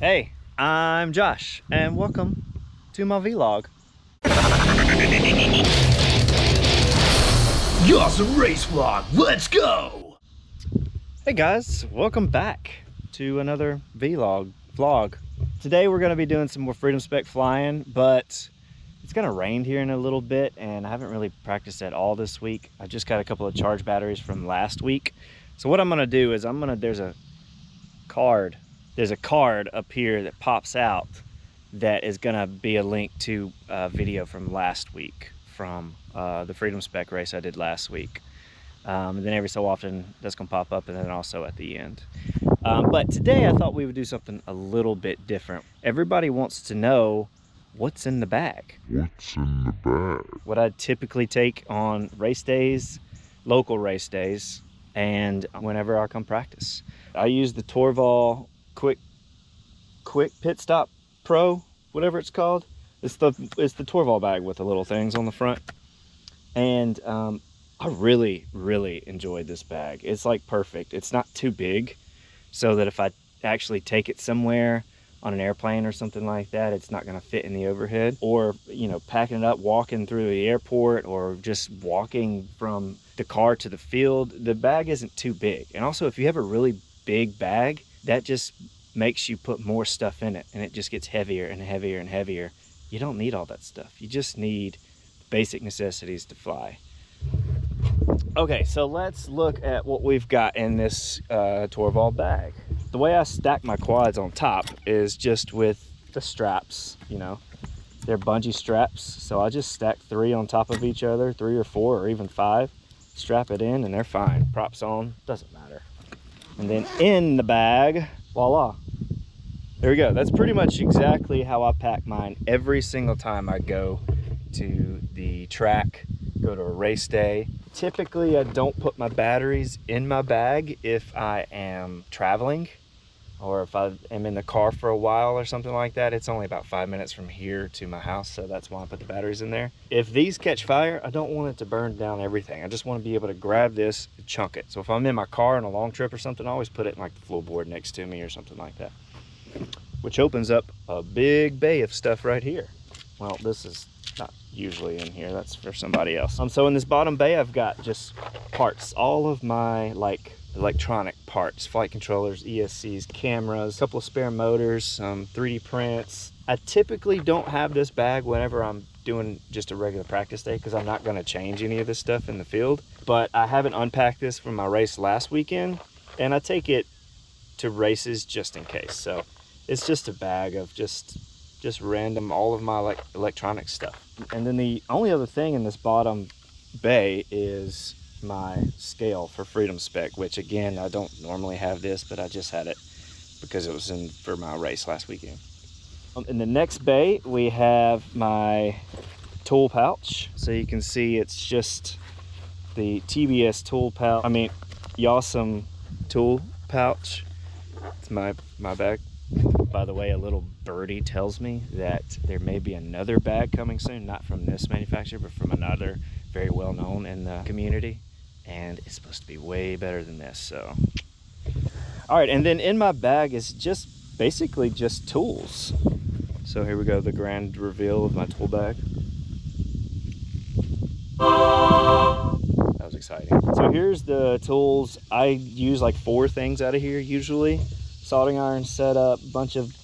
Hey, I'm Josh, and welcome to my vlog. Awesome race vlog, let's go! Hey guys, welcome back to another vlog. Today we're going to be doing some more freedom spec flying, but it's going to rain here in a little bit, and I haven't really practiced at all this week. I just got a couple of charge batteries from last week. So what I'm going to do is there's a card up here that pops out that is going to be a link to a video from last week from the freedom spec race I did last week. And then every so often that's going to pop up, and then also at the end. But today I thought we would do something a little bit different. Everybody wants to know what's in the bag. What's in the bag? What I typically take on race days, local race days, and whenever I come practice. I use the Torval quick pit stop pro, whatever it's called. It's the Torval bag with the little things on the front. And I really enjoyed this bag. It's like perfect. It's not too big, so that if I actually take it somewhere on an airplane or something like that, it's not going to fit in the overhead. Or, you know, packing it up, walking through the airport, or just walking from the car to the field, the bag isn't too big. And also, if you have a really big bag, that just makes you put more stuff in it, and it just gets heavier and heavier and heavier. You don't need all that stuff. You just need basic necessities to fly. Okay, so let's look at what we've got in this Torval bag. The way I stack my quads on top is just with the straps, you know. They're bungee straps, so I just stack 3 on top of each other, 3 or 4 or even 5. Strap it in and they're fine. Props on, doesn't matter. And then in the bag, voila. There we go. That's pretty much exactly how I pack mine every single time I go to the track, go to a race day. Typically, I don't put my batteries in my bag if I am traveling, or if I am in the car for a while or something like that. It's only about 5 minutes from here to my house, so that's why I put the batteries in there. If these catch fire, I don't want it to burn down everything. I just want to be able to grab this and chunk it. So if I'm in my car on a long trip or something, I always put it in like the floorboard next to me or something like that, which opens up a big bay of stuff right here. Well, this is not usually in here, that's for somebody else. So in this bottom bay, I've got just parts, all of my like electronic parts, flight controllers, ESCs, cameras, a couple of spare motors, some 3D prints. I typically don't have this bag whenever I'm doing just a regular practice day, because I'm not going to change any of this stuff in the field. But I haven't unpacked this from my race last weekend, and I take it to races just in case. So it's just a bag of just random, all of my electronic stuff. And then the only other thing in this bottom bay is my scale for freedom spec, which again, I don't normally have this, but I just had it because it was in for my race last weekend. In the next bay, we have my tool pouch. So you can see it's just the TBS tool pouch. I mean, Yawesome tool pouch. It's my bag. By the way, a little birdie tells me that there may be another bag coming soon, not from this manufacturer, but from another very well known in the community, and it's supposed to be way better than this. So all right, and then in my bag is just basically just tools. So here we go, the grand reveal of my tool bag. That was exciting. So here's the tools. I use like 4 things out of here usually. Soldering iron setup, bunch of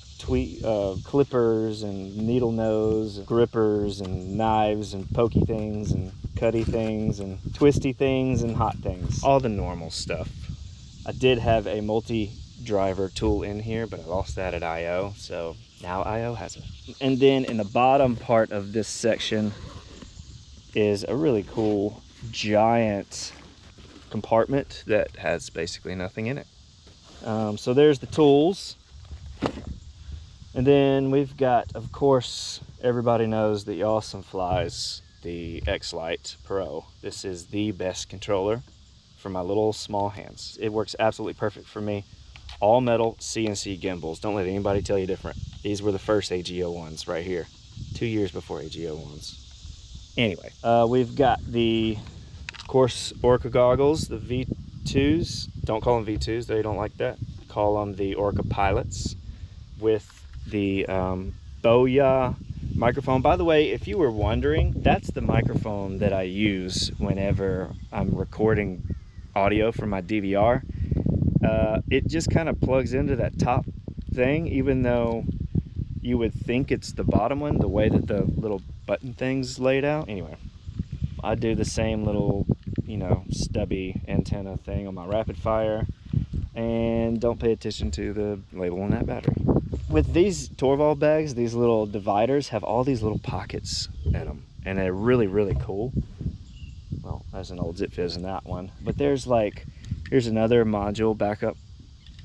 clippers and needle nose, grippers and knives and pokey things and cutty things and twisty things and hot things. All the normal stuff. I did have a multi-driver tool in here, but I lost that at I.O., so now I.O. has it. And then in the bottom part of this section is a really cool giant compartment that has basically nothing in it. So there's the tools. And then we've got, of course, everybody knows that Yawesome flies the X-Lite Pro. This is the best controller for my little small hands. It works absolutely perfect for me. All metal CNC gimbals. Don't let anybody tell you different. These were the first AGO ones right here. 2 years before AGO ones. Anyway, we've got the, of course, Orqa goggles, the V2s. Don't call them V2s, they don't like that. Call them the Orqa Pilots. with the Boya microphone. By the way, if you were wondering, that's the microphone that I use whenever I'm recording audio from my DVR. It just kind of plugs into that top thing, even though you would think it's the bottom one, the way that the little button thing's laid out. Anyway, I do the same little, you know, stubby antenna thing on my rapid fire, and don't pay attention to the label on that battery. With these Torvald bags, these little dividers have all these little pockets in them, and they're really, really cool. Well, there's an old zip fizz in that one, but there's like, here's another module, backup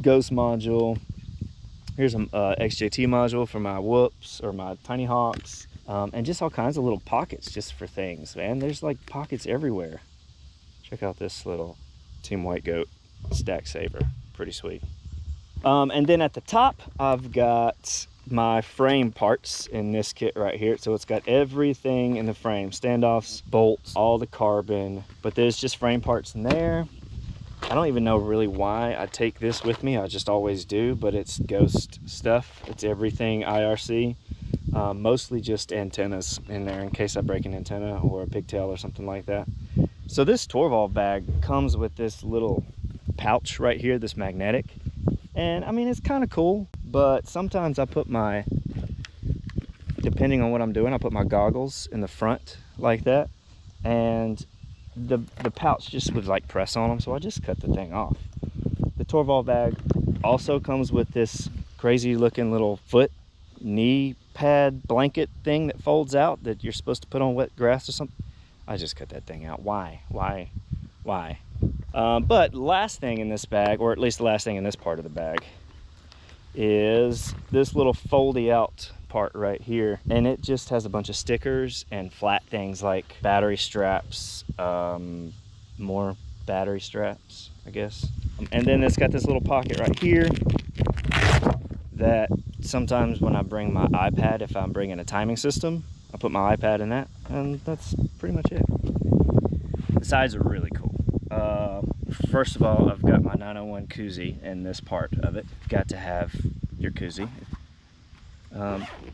ghost module. Here's an XJT module for my whoops or my tiny hawks, and just all kinds of little pockets just for things, man. There's like pockets everywhere. Check out this little Team White Goat stack saver, pretty sweet. And then at the top, I've got my frame parts in this kit right here. So it's got everything in the frame, standoffs, bolts, all the carbon, but there's just frame parts in there. I don't even know really why I take this with me. I just always do, but it's ghost stuff. It's everything IRC, mostly just antennas in there in case I break an antenna or a pigtail or something like that. So this Torvald bag comes with this little pouch right here, this magnetic. And I mean, it's kind of cool, but sometimes I put my, depending on what I'm doing, I put my goggles in the front like that. And the pouch just would like press on them, so I just cut the thing off. The Torvald bag also comes with this crazy looking little foot knee pad blanket thing that folds out that you're supposed to put on wet grass or something. I just cut that thing out. Why? But last thing in this bag, or at least the last thing in this part of the bag, is this little foldy out part right here, and it just has a bunch of stickers and flat things like battery straps, more battery straps, I guess. And then it's got this little pocket right here that sometimes when I bring my iPad, if I'm bringing a timing system, I put my iPad in that, and that's pretty much it. The sides are really cool. First of all, I've got my 901 koozie in this part of it. Got to have your koozie.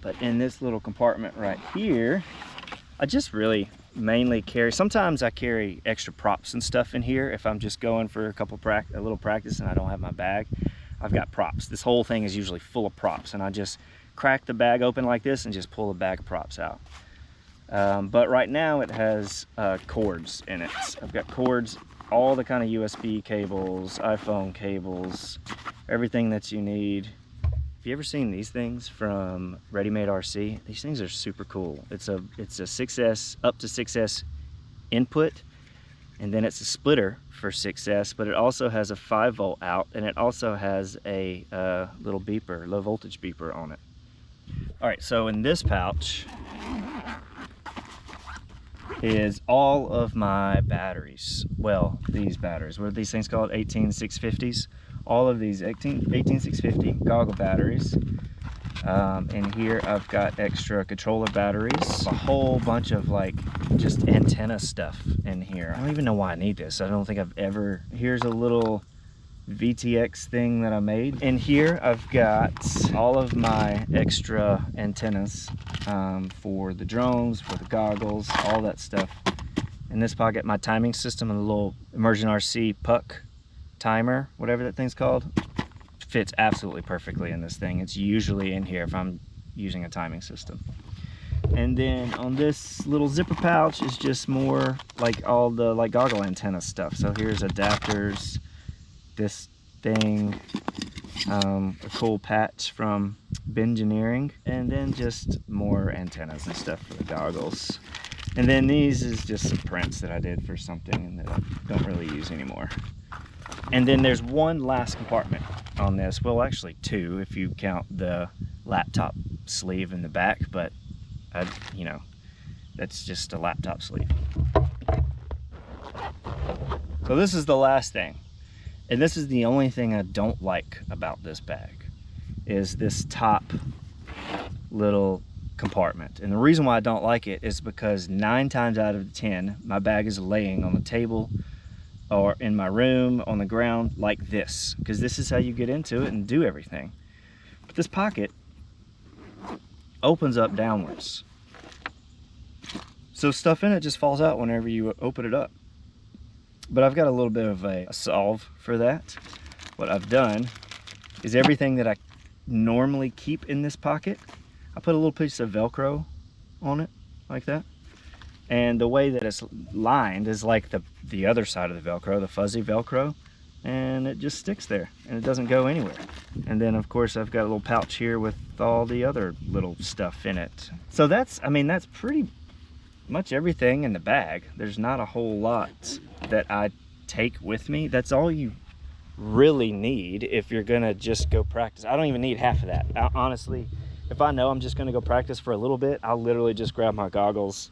But in this little compartment right here, I just really mainly carry, sometimes I carry extra props and stuff in here if I'm just going for a little practice and I don't have my bag. I've got props. This whole thing is usually full of props, and I just crack the bag open like this and just pull a bag of props out. But right now it has cords in it. I've got cords, all the kind of USB cables, iPhone cables, everything that you need. Have you ever seen these things from Ready Made RC? These things are super cool. It's a 6S, up to 6S input, and then it's a splitter for 6S, but it also has a 5-volt out, and it also has a little beeper, low voltage beeper on it. All right, so in this pouch is all of my batteries. Well, these batteries, what are these things called? 18650s. All of these 18650 goggle batteries. In here I've got extra controller batteries, a whole bunch of like just antenna stuff in here. I don't even know why I need this. I don't think I've ever. Here's a little VTX thing that I made. In here I've got all of my extra antennas for the drones, for the goggles, all that stuff. In this pocket, my timing system and the little Immersion RC puck timer, whatever that thing's called, fits absolutely perfectly in this thing. It's usually in here if I'm using a timing system. And then on this little zipper pouch is just more like all the like goggle antenna stuff. So here's adapters, this thing, a cool patch from Bengineering, and then just more antennas and stuff for the goggles. And then these is just some prints that I did for something that I don't really use anymore. And then there's one last compartment on this. Well, actually two if you count the laptop sleeve in the back, but you know, that's just a laptop sleeve. So this is the last thing. And this is the only thing I don't like about this bag, is this top little compartment. And the reason why I don't like it is because 9 times out of 10, my bag is laying on the table or in my room on the ground like this, because this is how you get into it and do everything. this pocket opens up downwards. So stuff in it just falls out whenever you open it up. But I've got a little bit of a solve for that. What I've done is everything that I normally keep in this pocket, I put a little piece of Velcro on it, like that. And the way that it's lined is like the other side of the Velcro, the fuzzy Velcro, and it just sticks there and it doesn't go anywhere. And then of course I've got a little pouch here with all the other little stuff in it. So that's, I mean, that's pretty much everything in the bag. There's not a whole lot that I take with me. That's all you really need if you're gonna just go practice. I don't even need half of that. Honestly, if I know I'm just gonna go practice for a little bit, I'll literally just grab my goggles,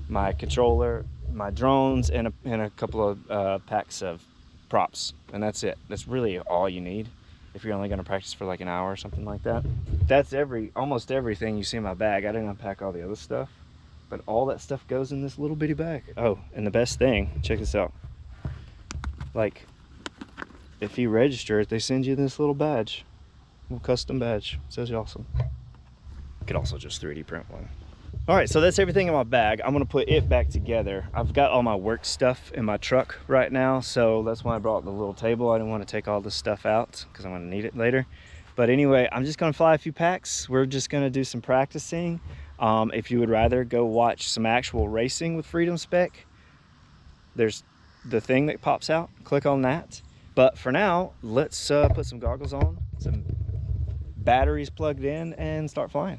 my controller, my drones, and a couple of packs of props, and that's it. That's really all you need if you're only going to practice for like an hour or something like that. That's almost everything you see in my bag. I didn't unpack all the other stuff, but all that stuff goes in this little bitty bag. Oh, and the best thing, check this out. Like, if you register it, they send you this little badge, little custom badge. It says awesome. You could also just 3D print one. All right, so that's everything in my bag. I'm gonna put it back together. I've got all my work stuff in my truck right now, so that's why I brought the little table. I didn't want to take all this stuff out because I'm gonna need it later. But anyway, I'm just gonna fly a few packs. We're just gonna do some practicing. If you would rather go watch some actual racing with Freedom Spec, there's the thing that pops out. Click on that. But for now, let's put some goggles on, some batteries plugged in, and start flying.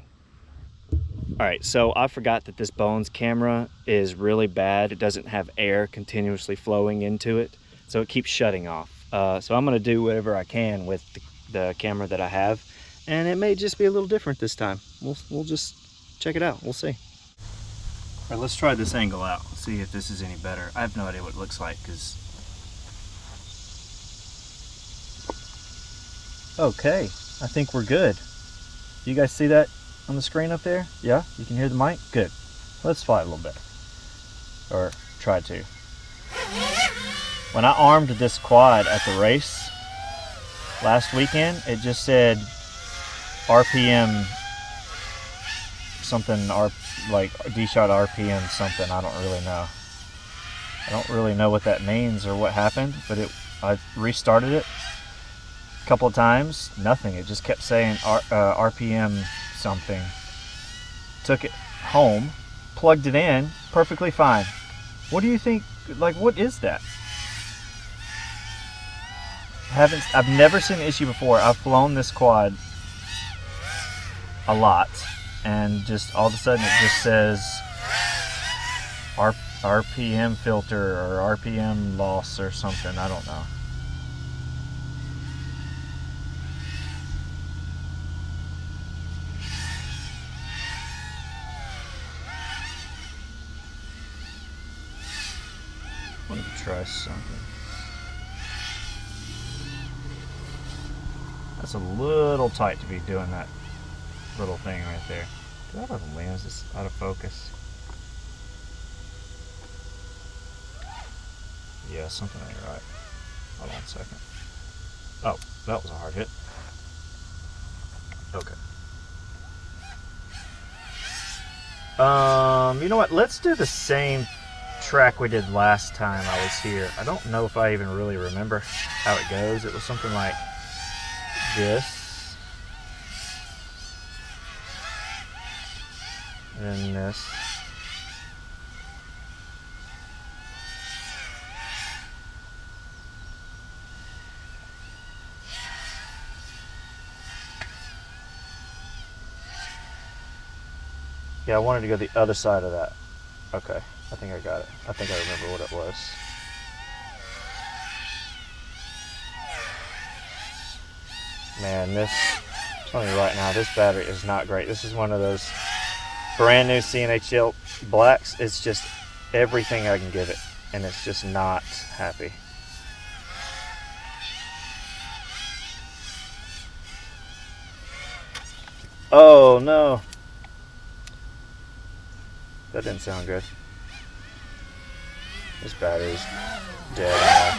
All right, so I forgot that this Bones camera is really bad. It doesn't have air continuously flowing into it, so it keeps shutting off. So I'm gonna do whatever I can with the camera that I have, and it may just be a little different this time. We'll just check it out, we'll see. All right, let's try this angle out, see if this is any better. I have no idea what it looks like, because... Okay, I think we're good. You guys see that on the screen up there? Yeah, you can hear the mic? Good. Let's fly a little better. Or try to. When I armed this quad at the race last weekend, it just said RPM something, like D-Shot RPM something, I don't really know. I don't really know what that means or what happened, but I restarted it a couple of times, nothing. It just kept saying RPM something. Took it home, plugged it in, perfectly fine. What do you think, like, what is that? I've never seen an issue before. I've flown this quad a lot, and just all of a sudden it just says RPM filter or RPM loss or something, I don't know. Let me try something. That's a little tight to be doing that little thing right there. Do I have a lens that's out of focus? Yeah, something ain't right. Hold on a second. Oh, that was a hard hit. Okay. You know what? Let's do the same track we did last time I was here. I don't know if I even really remember how it goes. It was something like this, and this. Yeah, I wanted to go the other side of that. Okay, I think I got it. I think I remember what it was. Man, I'm telling you right now, this battery is not great. This is one of those brand new CNHL blacks. It's just everything I can give it, and it's just not happy. Oh no. That didn't sound good. This battery's dead now.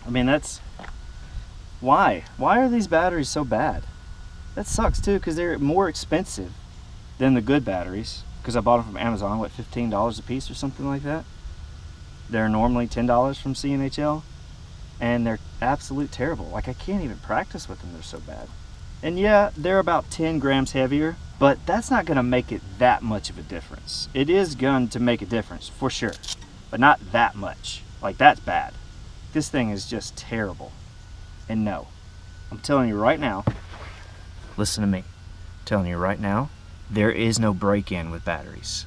I mean, Why? Why are these batteries so bad? That sucks too, because they're more expensive than the good batteries. Because I bought them from Amazon, what, $15 a piece or something like that? They're normally $10 from CNHL, and they're absolute terrible. Like, I can't even practice with them, they're so bad. And yeah, they're about 10 grams heavier, but that's not gonna make it that much of a difference. It is going to make a difference, for sure, but not that much. Like, that's bad. This thing is just terrible. And no, I'm telling you right now, listen to me, I'm telling you right now, there is no break-in with batteries.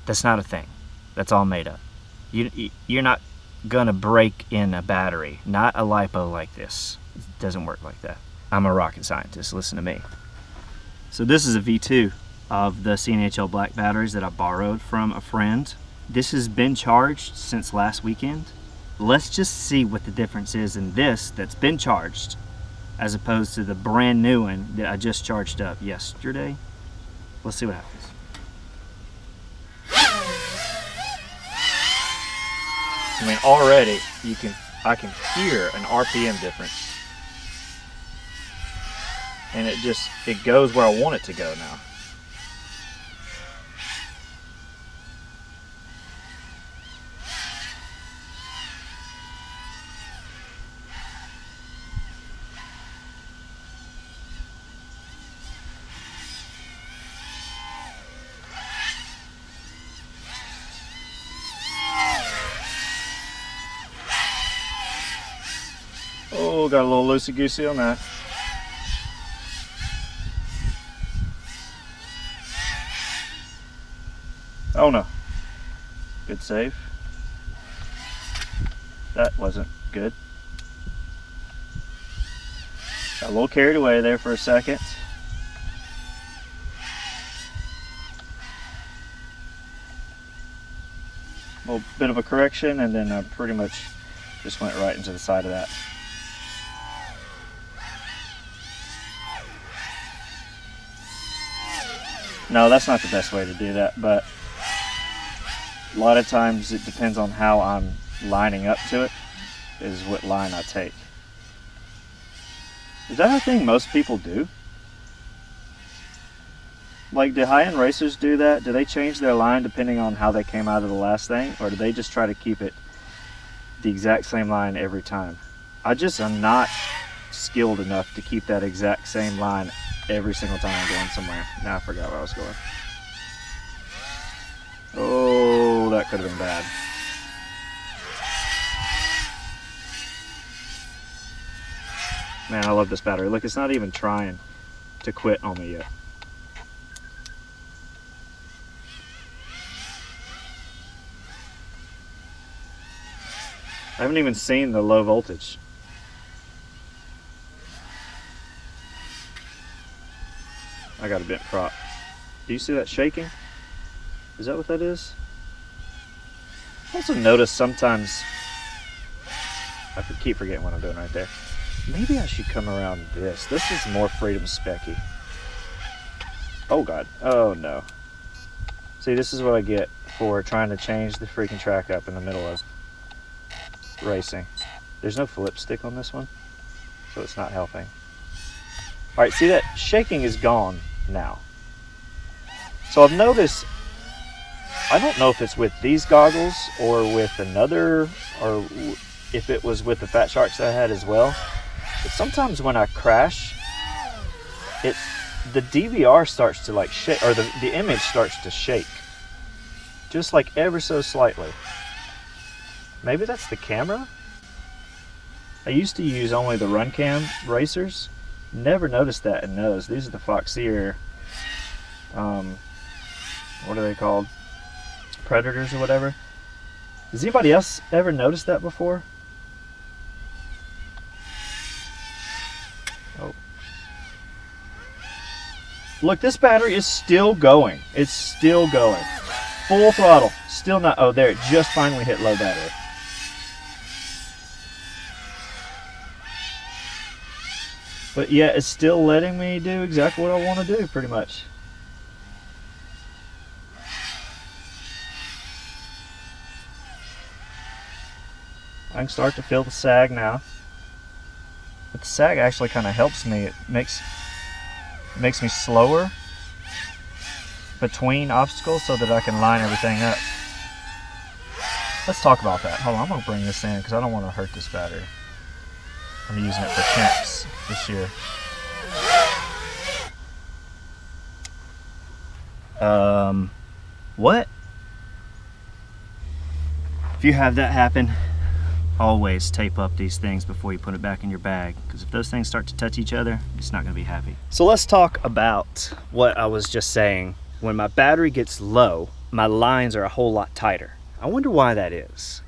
That's not a thing. That's all made up. You're not gonna break in a battery, not a LiPo like this. It doesn't work like that. I'm a rocket scientist, listen to me. So this is a V2 of the CNHL black batteries that I borrowed from a friend. This has been charged since last weekend. Let's just see what the difference is in this that's been charged as opposed to the brand new one that I just charged up yesterday. Let's see what happens. I mean, already I can hear an RPM difference. And it goes where I want it to go now. Oh, got a little loosey-goosey on that. Oh no. Good save. That wasn't good. Got a little carried away there for a second. A little bit of a correction, and then I pretty much just went right into the side of that. No, that's not the best way to do that, but a lot of times it depends on how I'm lining up to it, is what line I take. Is that a thing most people do? Like, do high-end racers do that? Do they change their line depending on how they came out of the last thing? Or do they just try to keep it the exact same line every time? I'm not skilled enough to keep that exact same line every single time I'm going somewhere. Now I forgot where I was going. Oh, that could have been bad. Man, I love this battery. Look, it's not even trying to quit on me yet. I haven't even seen the low voltage. I got a bent prop. Do you see that shaking? Is that what that is? I also notice sometimes, I keep forgetting what I'm doing right there. Maybe I should come around this. This is more freedom specky. Oh God, oh no. See, this is what I get for trying to change the freaking track up in the middle of racing. There's no flip stick on this one, so it's not helping. All right, see, that shaking is gone now. So I've noticed, I don't know if it's with these goggles or with another, or if it was with the Fat Sharks that I had as well, but sometimes when I crash, the DVR starts to like shake, or the image starts to shake, just like ever so slightly. Maybe that's the camera? I used to use only the run cam racers. Never noticed that in those. These are the Foxeer, what are they called? Predators or whatever. Has anybody else ever noticed that before? Oh. Look, this battery is still going. It's still going. Full throttle. Still not, oh there, it just finally hit low battery. But yeah, it's still letting me do exactly what I want to do, pretty much. I can start to feel the sag now. But the sag actually kind of helps me. It makes me slower between obstacles so that I can line everything up. Let's talk about that. Hold on, I'm gonna bring this in because I don't want to hurt this battery. I'm using it for champs this year. What? If you have that happen, always tape up these things before you put it back in your bag, because if those things start to touch each other, it's not going to be happy. So let's talk about what I was just saying. When my battery gets low, my lines are a whole lot tighter. I wonder why that is.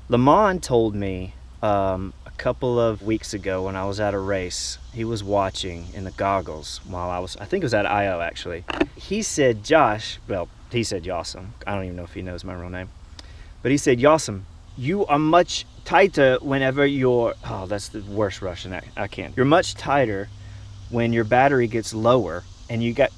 Lamont told me a couple of weeks ago when I was at a race, he was watching in the goggles while I think it was at IO actually. He said, Josh, well, he said Yossam. I don't even know if he knows my real name. But he said, Yossam, you are much tighter whenever you're, oh, that's the worst Russian, I can't. You're much tighter when your battery gets lower, and you get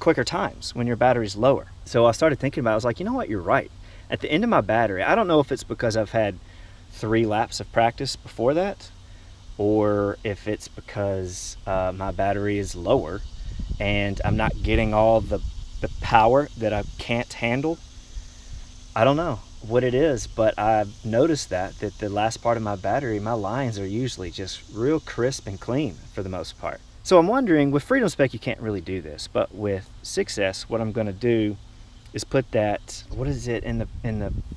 quicker times when your battery's lower. So I started thinking about it. I was like, you know what, you're right. At the end of my battery, I don't know if it's because I've had 3 laps of practice before that, or if it's because my battery is lower and I'm not getting all the power that I can't handle. I don't know what it is, but I've noticed that the last part of my battery, my lines are usually just real crisp and clean for the most part. So I'm wondering, with Freedom Spec you can't really do this, but with 6S what I'm going to do is put that, what is it in the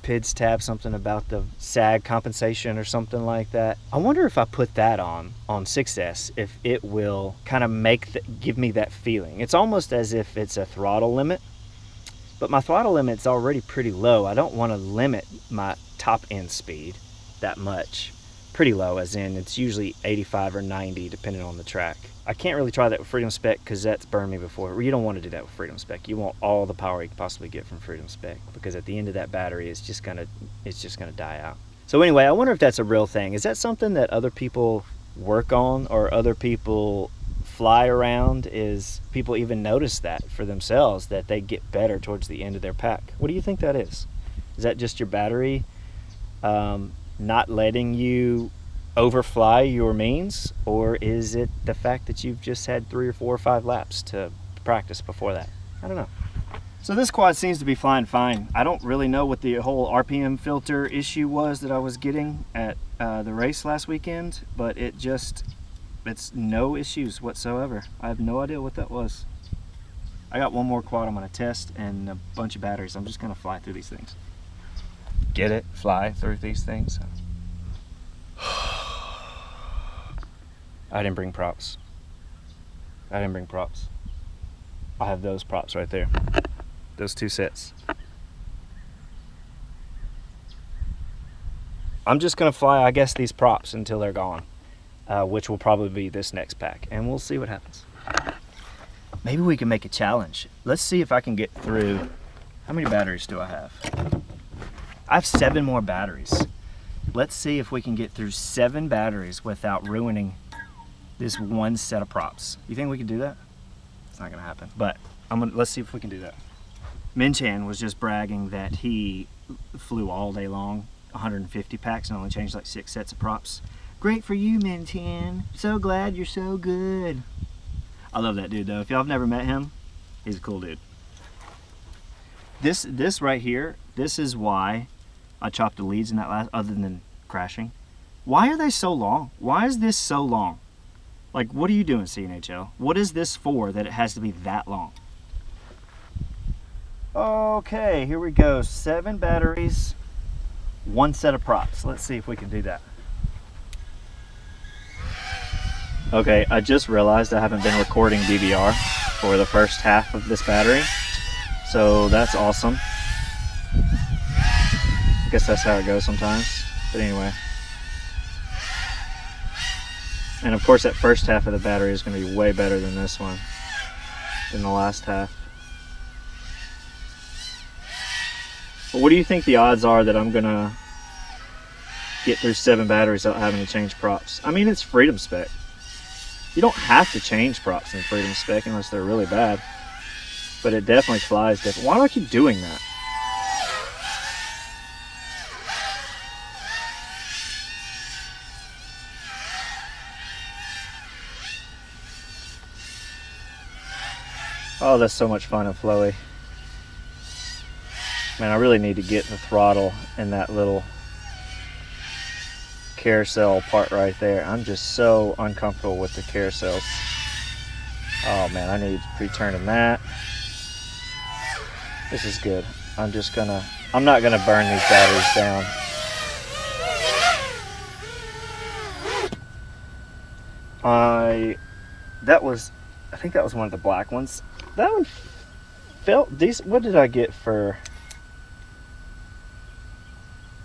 PIDs tab, something about the sag compensation or something like that. I wonder if I put that on 6S, if it will kind of give me that feeling. It's almost as if it's a throttle limit. But my throttle limit's already pretty low. I don't want to limit my top end speed that much. Pretty low, as in it's usually 85 or 90 depending on the track. I can't really try that with Freedom Spec because that's burned me before. You don't want to do that with Freedom Spec. You want all the power you can possibly get from Freedom Spec, because at the end of that battery it's just gonna die out. So anyway, I wonder if that's a real thing. Is that something that other people work on, or other people fly around? Is people even notice that for themselves, that they get better towards the end of their pack? What do you think that is? Is that just your battery not letting you overfly your means, or is it the fact that you've just had 3 or 4 or 5 laps to practice before that? I don't know. So this quad seems to be flying fine. I don't really know what the whole RPM filter issue was that I was getting at the race last weekend, but it's no issues whatsoever. I have no idea what that was. I got one more quad I'm gonna test and a bunch of batteries. I'm just gonna fly through these things. Get it? Fly through these things. I didn't bring props. I have those props right there. Those 2 sets. I'm just gonna fly, I guess, these props until they're gone. Which will probably be this next pack, and we'll see what happens. Maybe we can make a challenge. Let's see if I can get through. How many batteries do I have? I have 7 more batteries. Let's see if we can get through 7 batteries without ruining this one set of props. You think we can do that? It's not gonna happen, but let's see if we can do that. Min Chan was just bragging that he flew all day long, 150 packs, and only changed like 6 sets of props. Great for you, Min Chan. So glad you're so good. I love that dude though. If y'all have never met him, he's a cool dude. This right here, this is why I chopped the leads in that last, other than crashing. Why are they so long? Why is this so long? Like, what are you doing, CNHL? What is this for that it has to be that long? Okay, here we go. 7 batteries, 1 set of props. Let's see if we can do that. Okay, I just realized I haven't been recording DVR for the first half of this battery, so that's awesome. I guess that's how it goes sometimes, but anyway. And of course that first half of the battery is going to be way better than this one, than the last half. But what do you think the odds are that I'm going to get through 7 batteries without having to change props? I mean, it's Freedom Spec. You don't have to change props in Freedom Spec unless they're really bad, but it definitely flies different. Why do I keep doing that? Oh, that's so much fun and flowy. Man, I really need to get the throttle in that little carousel part right there. I'm just so uncomfortable with the carousels. Oh man, I need pre-turning that. This is good. I'm not gonna burn these batteries down. I think that was one of the black ones. That one felt decent. What did I get for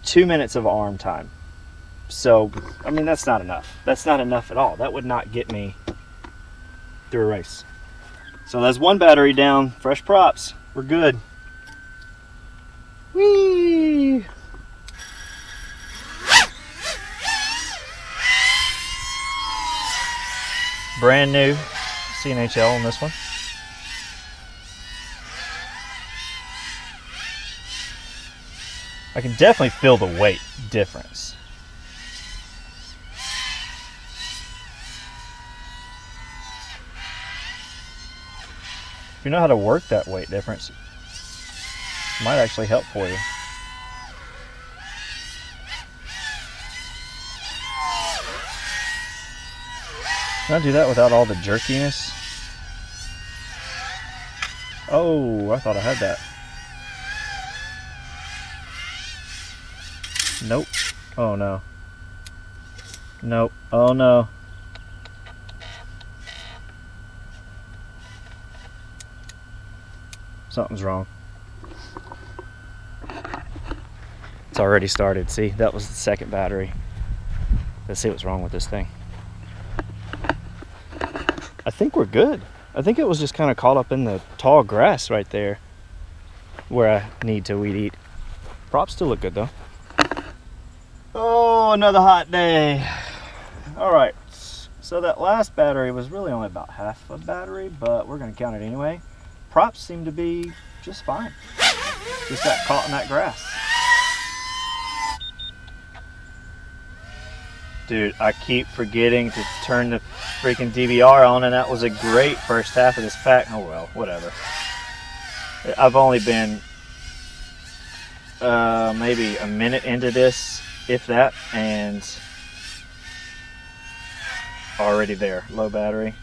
2 minutes of arm time? So, I mean, that's not enough. That's not enough at all. That would not get me through a race. So that's one battery down. Fresh props. We're good. Whee! Brand new CNHL on this one. I can definitely feel the weight difference. If you know how to work that weight difference, it might actually help for you. Can I do that without all the jerkiness? Oh, I thought I had that. Nope. Oh no. Nope. Oh no. Something's wrong. It's already started. See, that was the second battery. Let's see what's wrong with this thing. I think we're good. I think it was just kind of caught up in the tall grass right there where I need to weed eat. Props still look good though. Oh, another hot day. All right, so that last battery was really only about half a battery, but we're gonna count it anyway. Props seem to be just fine. Just got caught in that grass. Dude, I keep forgetting to turn the freaking DVR on, and that was a great first half of this pack. Oh well, whatever. I've only been maybe a minute into this, if that, and already there. Low battery.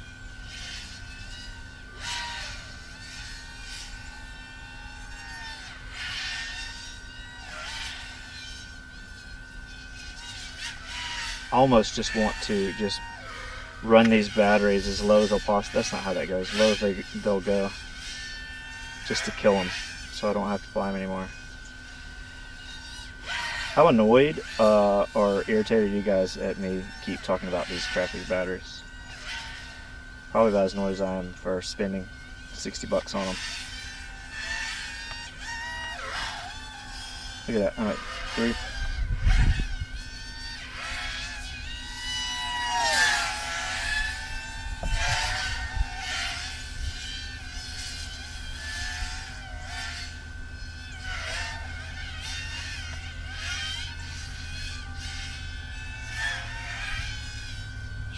I almost just want to just run these batteries as low as they'll possibly. That's not how that goes. As low as they'll go, just to kill them, so I don't have to fly them anymore. How annoyed or irritated are you guys at me keep talking about these crappy batteries? Probably about as annoyed as I am for spending $60 on them. Look at that. I'm at 3.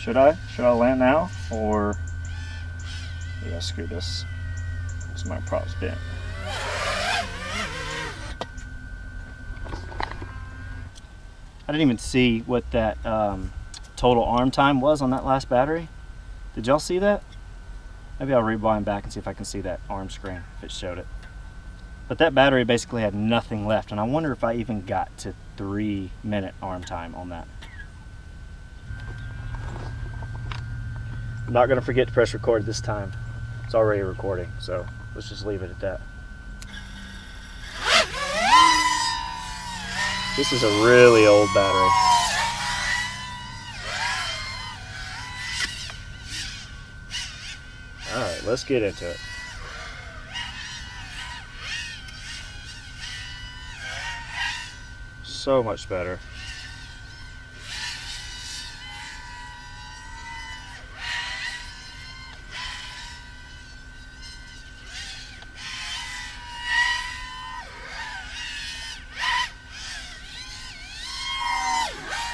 Should I land now, or yeah, screw this. Because my prop's bent. I didn't even see what that total arm time was on that last battery. Did y'all see that? Maybe I'll rewind back and see if I can see that arm screen, if it showed it. But that battery basically had nothing left, and I wonder if I even got to 3-minute arm time on that. I'm not gonna forget to press record this time. It's already recording, so let's just leave it at that. This is a really old battery. All right, let's get into it. So much better.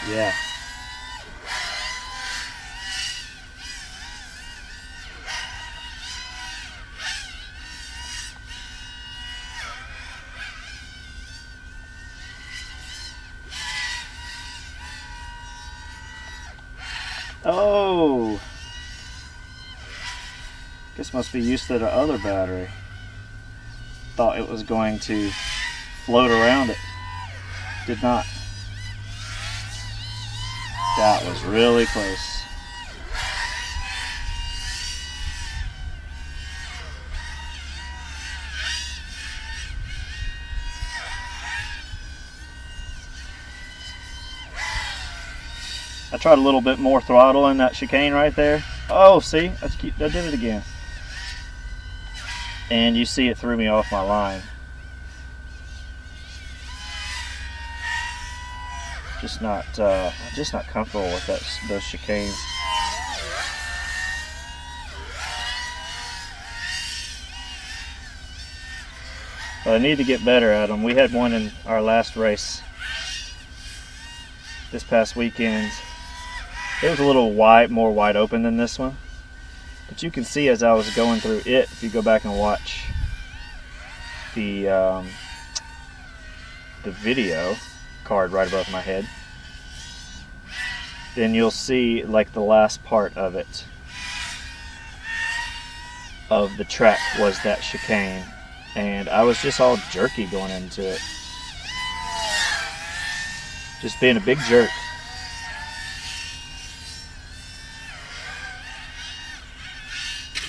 Yeah. Oh! Guess must be used to the other battery. Thought it was going to float around it. Did not. That was really close. I tried a little bit more throttle in that chicane right there. Oh, see, I did it again. And you see it threw me off my line. Just not comfortable with those chicanes. But I need to get better at them. We had one in our last race this past weekend. It was a little more wide open than this one. But you can see as I was going through it, if you go back and watch the video card right above my head, then you'll see like the last part of it, of the track, was that chicane. And I was just all jerky going into it. Just being a big jerk.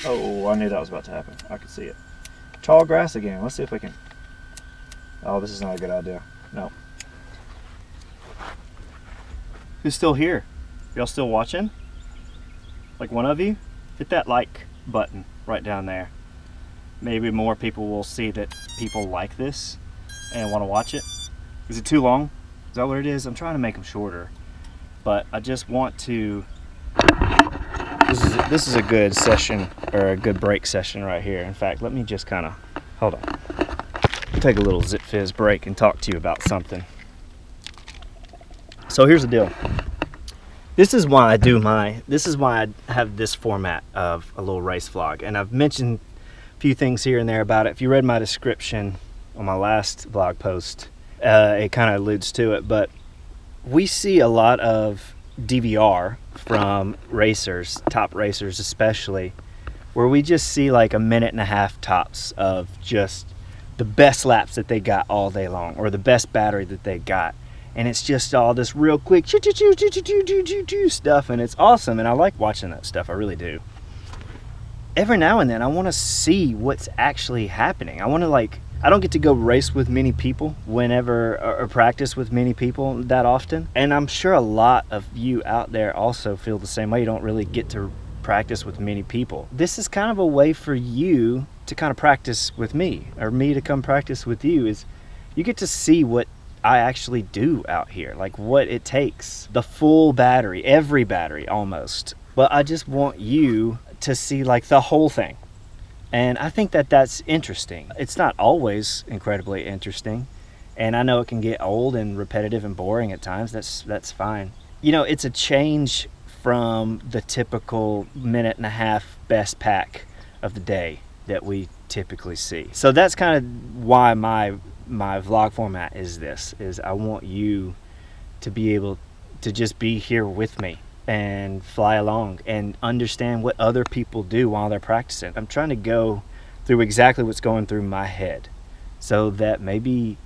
Oh, I knew that was about to happen. I could see it. Tall grass again. Let's see if we can... Oh, this is not a good idea. No. Who's still here? Y'all still watching? Like one of you? Hit that like button right down there. Maybe more people will see that people like this and want to watch it. Is it too long? Is that what it is? I'm trying to make them shorter. But I just want to... This is a good session, or a good break session right here. In fact, let me just kind of... Hold on. Take a little Zip Fizz break and talk to you about something. So here's the deal. This is why I have this format of a little race vlog. And I've mentioned a few things here and there about it. If you read my description on my last blog post, it kind of alludes to it. But we see a lot of DVR from racers, top racers especially, where we just see like a minute and a half tops of just the best laps that they got all day long, or the best battery that they got. And it's just all this real quick stuff, and it's awesome, and I like watching that stuff, I really do. Every now and then I want to see what's actually happening. I want to, like, I don't get to go race with many people whenever, or practice with many people that often. And I'm sure a lot of you out there also feel the same way. You don't really get to practice with many people. This is kind of a way for you to kind of practice with me, or me to come practice with you. Is you get to see what I actually do out here, like what it takes, the full battery, every battery almost. But I just want you to see like the whole thing. And I think that that's interesting. It's not always incredibly interesting, and I know it can get old and repetitive and boring at times. That's fine. You know, it's a change from the typical minute and a half best pack of the day that we typically see. So that's kind of why my vlog format is this, is I want you to be able to just be here with me and fly along and understand what other people do while they're practicing. I'm trying to go through exactly what's going through my head, so that maybe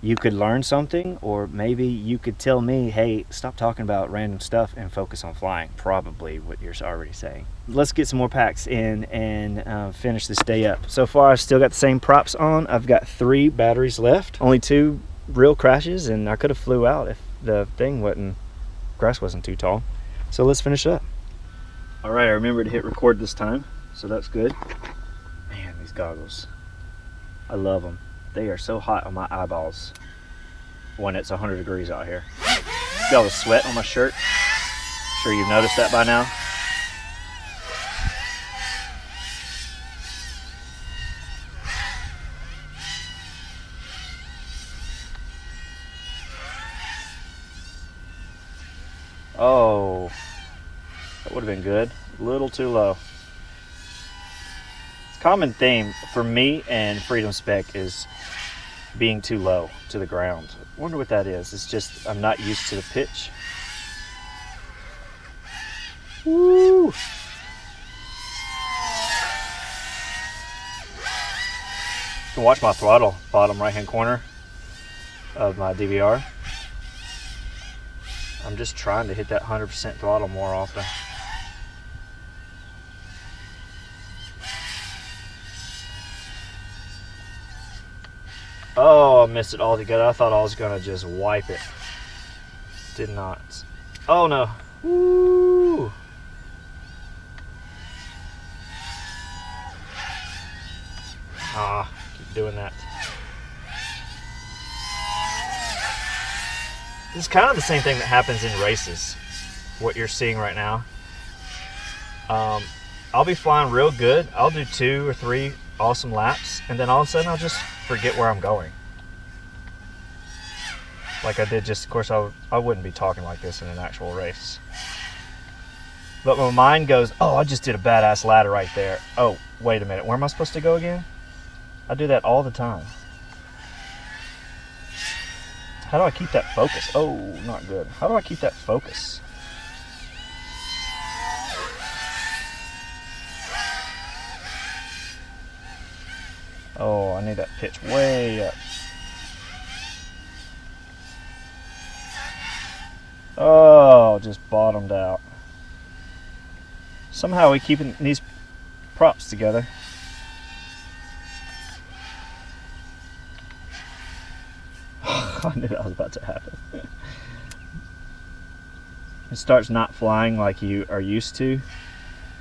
you could learn something, or maybe you could tell me, hey, stop talking about random stuff and focus on flying. Probably what you're already saying. Let's get some more packs in and finish this day up. So far I've still got the same props on. I've got 3 batteries left, only 2 real crashes, and I could have flew out if the grass wasn't too tall. So let's finish up. All right, I remembered to hit record this time, so that's good. Man, these goggles, I love them. They are so hot on my eyeballs when it's 100 degrees out here. See all the sweat on my shirt? Sure you've noticed that by now. Oh, that would have been good. A little too low. It's a common theme for me and Freedom Spec is being too low to the ground. I wonder what that is. It's just I'm not used to the pitch. Woo! You can watch my throttle, bottom right hand corner of my DVR. I'm just trying to hit that 100% throttle more often. Oh, I missed it altogether. I thought I was gonna just wipe it. Did not. Oh no. Woo! Ah, keep doing that. This is kind of the same thing that happens in races. What you're seeing right now. I'll be flying real good. I'll do 2 or 3 awesome laps, and then all of a sudden I'll just forget where I'm going. Like I did just, of course, I wouldn't be talking like this in an actual race. But my mind goes, oh, I just did a badass ladder right there. Oh, wait a minute, where am I supposed to go again? I do that all the time. How do I keep that focus? Oh, not good. How do I keep that focus? Oh, I need that pitch way up. Oh, just bottomed out. Somehow we keeping these props together. I knew that was about to happen. It starts not flying like you are used to,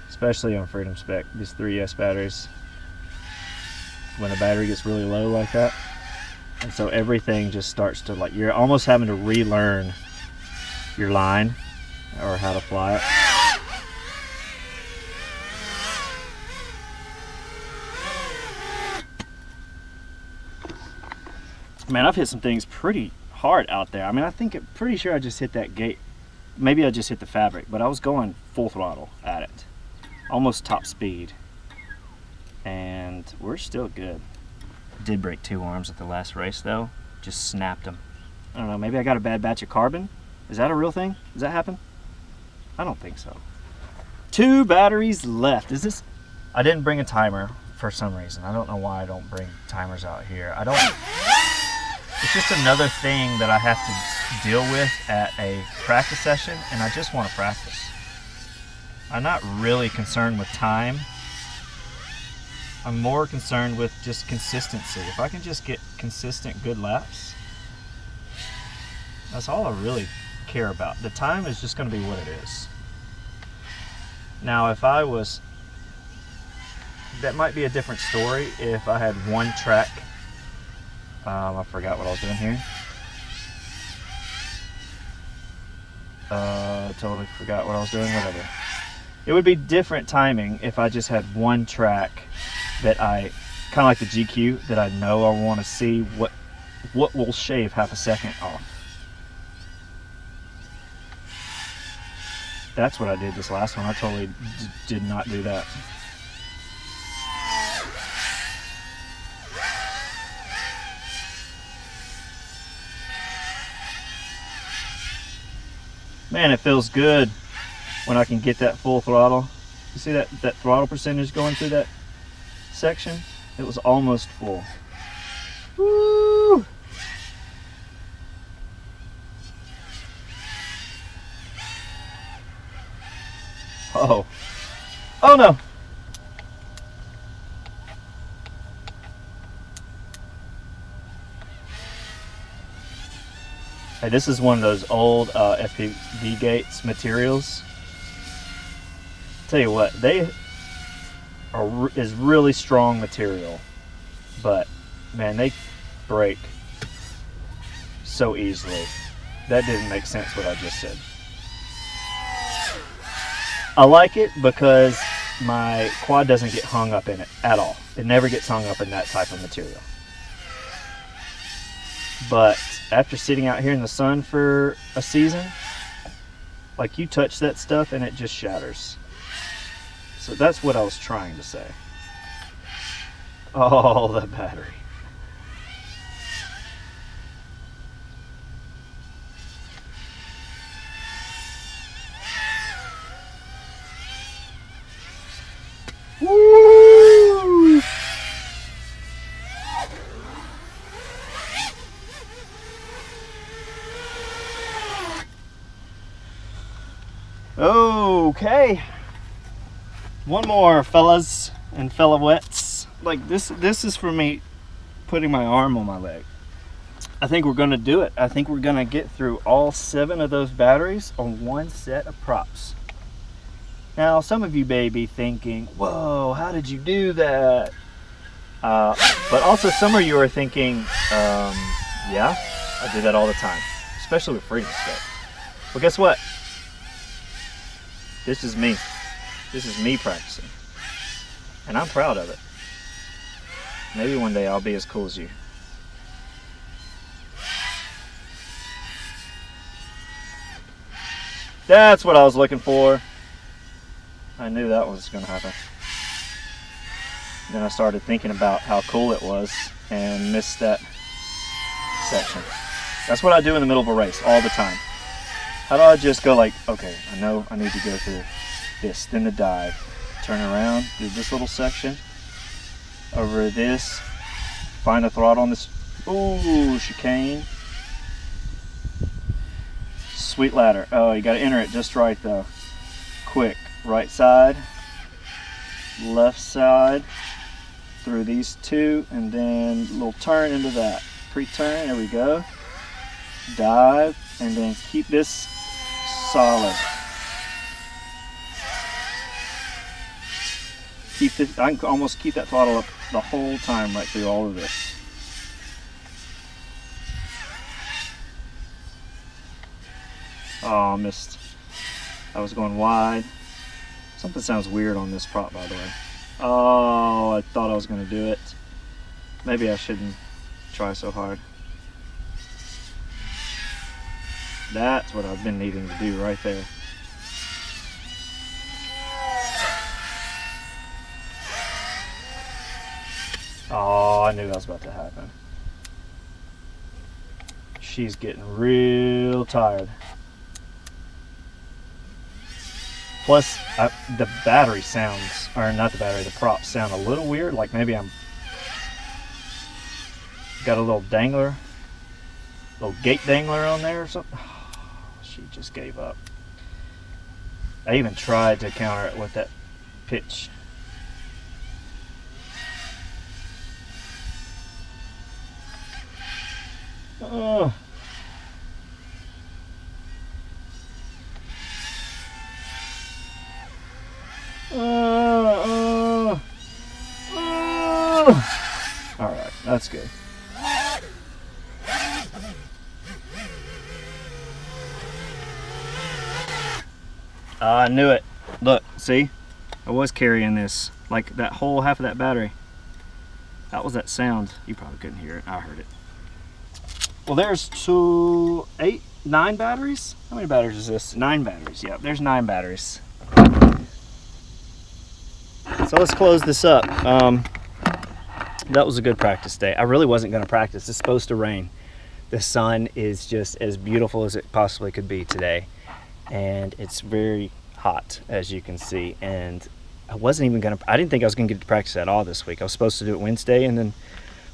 especially on Freedom Spec, these 3S batteries. When the battery gets really low like that. And so everything just starts to, like, you're almost having to relearn your line or how to fly it. Man, I've hit some things pretty hard out there. I mean, pretty sure I just hit that gate. Maybe I just hit the fabric, but I was going full throttle at it. Almost top speed. And we're still good. Did break 2 arms at the last race though. Just snapped them. I don't know, maybe I got a bad batch of carbon? Is that a real thing? Does that happen? I don't think so. 2 batteries left. Is this? I didn't bring a timer for some reason. I don't know why I don't bring timers out here. It's just another thing that I have to deal with at a practice session, and I just want to practice. I'm not really concerned with time. I'm more concerned with just consistency. If I can just get consistent good laps, that's all I really care about. The time is just going to be what it is. Now, that might be a different story if I had one track. I forgot what I was doing here. Totally forgot what I was doing, whatever. It would be different timing if I just had one track that kind of like the GQ, that I know I want to see what will shave half a second off. That's what I did this last one. I totally did not do that. Man, it feels good when I can get that full throttle. You see that throttle percentage going through that section? It was almost full. Woo! Oh. Oh no! Hey, this is one of those old FPV gates materials. Tell you what, they is really strong material, but man, they break so easily. That didn't make sense what I just said. I like it because my quad doesn't get hung up in it at all. It never gets hung up in that type of material. But after sitting out here in the sun for a season, like, you touch that stuff and it just shatters. So that's what I was trying to say. Oh, the battery. Okay, one more, fellas and fellawettes. Like this is for me putting my arm on my leg. I think we're gonna do it. I think we're gonna get through all 7 of those batteries on one set of props. Now, some of you may be thinking, whoa, how did you do that? But also some of you are thinking, yeah, I do that all the time, especially with freedom stick. Well, guess what? This is me. This is me practicing. And I'm proud of it. Maybe one day I'll be as cool as you. That's what I was looking for. I knew that was going to happen. Then I started thinking about how cool it was and missed that section. That's what I do in the middle of a race all the time. How do I just go like, okay, I know I need to go through this, then the dive, turn around, do this little section, over this, find a throttle on this, ooh, chicane. Sweet ladder. Oh, you got to enter it just right though. Quick. Right side, left side, through these 2, and then a little turn into that. Pre-turn, there we go. Dive, and then keep this solid. Keep this, I can almost keep that throttle up the whole time right through all of this. Oh, I missed. I was going wide. Something sounds weird on this prop, by the way. Oh, I thought I was going to do it. Maybe I shouldn't try so hard. That's what I've been needing to do right there. Oh, I knew that was about to happen. She's getting real tired. Plus, the battery sounds, or not the battery, the props sound a little weird. Like maybe I'm got a little dangler, little gate dangler on there or something. Oh, she just gave up. I even tried to counter it with that pitch. Oh. All right, that's good. I knew it. Look, see? I was carrying this, like that whole half of that battery. That was that sound. You probably couldn't hear it. I heard it. Well, there's 2, 8, 9 batteries. How many batteries is this? 9 batteries. Yep, there's 9 batteries. So let's close this up. That was a good practice day. I really wasn't going to practice. It's supposed to rain. The sun is just as beautiful as it possibly could be today. And it's very hot, as you can see. And I didn't think I was going to get to practice at all this week. I was supposed to do it Wednesday, and then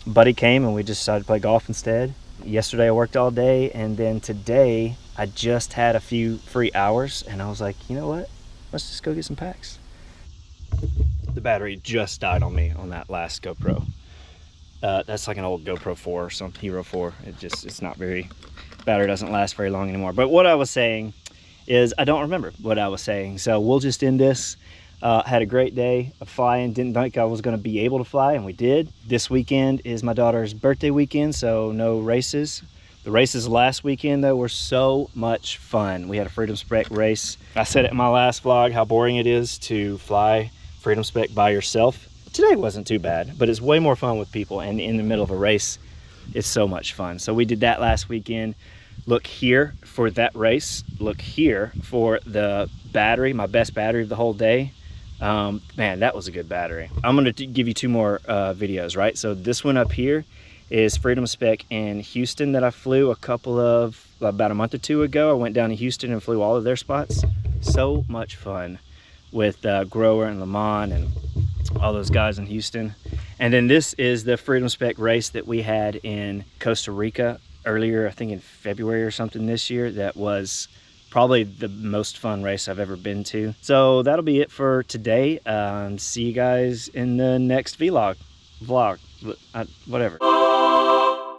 Buddy came and we just decided to play golf instead. Yesterday I worked all day, and then today I just had a few free hours, and I was like, you know what? Let's just go get some packs. The battery just died on me on that last GoPro. That's like an old GoPro 4 or some Hero 4. It's not very, battery doesn't last very long anymore. But what I was saying is I don't remember what I was saying. So we'll just end this. Had a great day of flying. Didn't think I was going to be able to fly, and we did. This weekend is my daughter's birthday weekend, so no races. The races last weekend, though, were so much fun. We had a Freedom Spec race. I said it in my last vlog how boring it is to fly Freedom Spec by yourself. Today wasn't too bad, but it's way more fun with people, and in the middle of a race, it's so much fun. So we did that last weekend. Look here for that race. Look here for the battery, my best battery of the whole day. Man, that was a good battery. I'm going to give you 2 more videos, right? So this one up here is Freedom Spec in Houston that I flew about a month or 2 ago. I went down to Houston and flew all of their spots. So much fun with Grower and Lamont and all those guys in Houston. And then this is the Freedom Spec race that we had in Costa Rica earlier, I think in February or something this year. That was probably the most fun race I've ever been to. So that'll be it for today. See you guys in the next vlog, whatever.